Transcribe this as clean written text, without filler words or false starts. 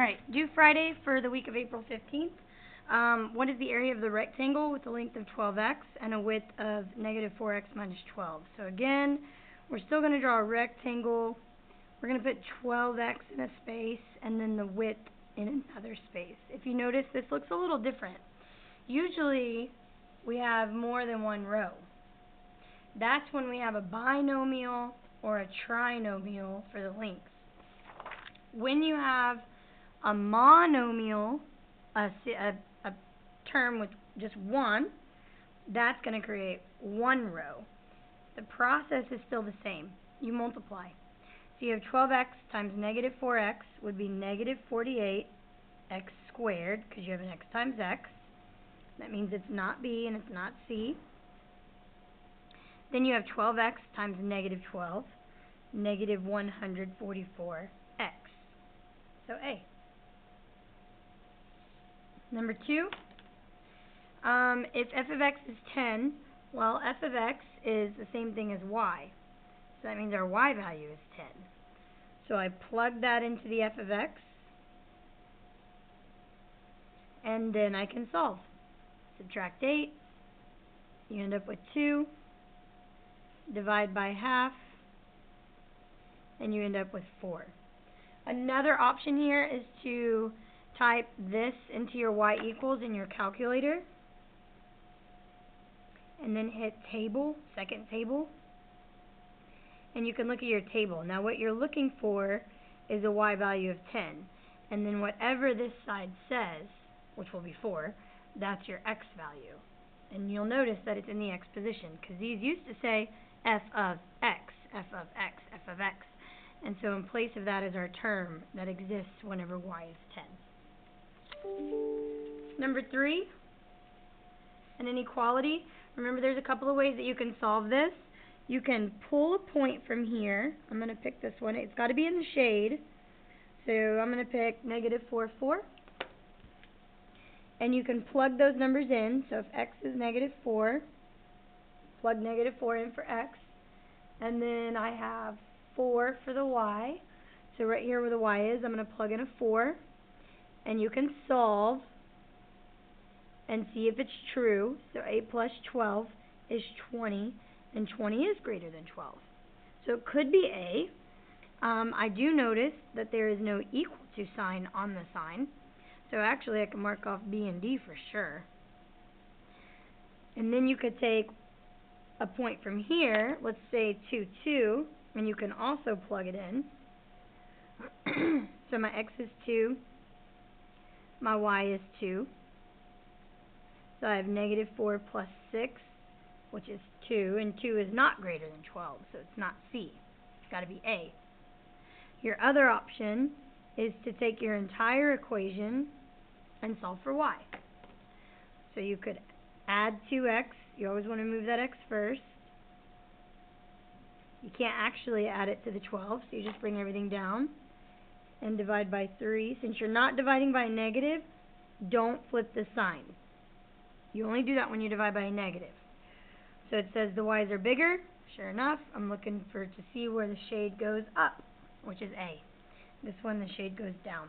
Alright, due Friday for the week of April 15th. What is the area of the rectangle with a length of 12x and a width of negative 4x minus 12? So again, we're still going to draw a rectangle. We're going to put 12x in a space and then the width in another space. If you notice, this looks a little different. Usually, we have more than one row. That's when we have a binomial or a trinomial for the lengths. When you have a monomial, a term with just one, that's going to create one row. The process is still the same. You multiply. So you have 12x times negative 4x would be negative 48x squared, because you have an x times x. That means it's not b and it's not c. Then you have 12x times negative 12, negative 144x. So A. Number 2, if f of x is 10, well, f of x is the same thing as y. So that means our y value is 10. So I plug that into the f of x, and then I can solve. Subtract 8, you end up with 2, divide by half, and you end up with 4. Another option here is to type this into your y equals in your calculator, and then hit table, second table, and you can look at your table. Now what you're looking for is a y value of 10, and then whatever this side says, which will be 4, that's your x value. And you'll notice that it's in the x position, because these used to say f of x, f of x, f of x. And so in place of that is our term that exists whenever y is 10. Number 3, an inequality. Remember, there's a couple of ways that you can solve this. You can pull a point from here. I'm going to pick this one. It's got to be in the shade. So I'm going to pick negative 4, 4. And you can plug those numbers in. So if x is negative 4, plug negative 4 in for x. And then I have 4 for the y. So right here where the y is, I'm going to plug in a 4. And you can solve and see if it's true. So 8 plus 12 is 20, and 20 is greater than 12. So it could be A. I do notice that there is no equal to sign on the sign. So actually I can mark off B and D for sure. And then you could take a point from here, let's say 2, 2, and you can also plug it in. So my x is 2, my y is 2. So I have negative 4 plus 6, which is 2, and 2 is not greater than 12, so it's not C. It's got to be A. Your other option is to take your entire equation and solve for y. So you could add 2x. You always want to move that x first. You can't actually add it to the 12, so you just bring everything down and divide by 3. Since you're not dividing by a negative, don't flip the sign. You only do that when you divide by a negative. So it says the y's are bigger. Sure enough, I'm looking to see where the shade goes up, which is A. This one, the shade goes down.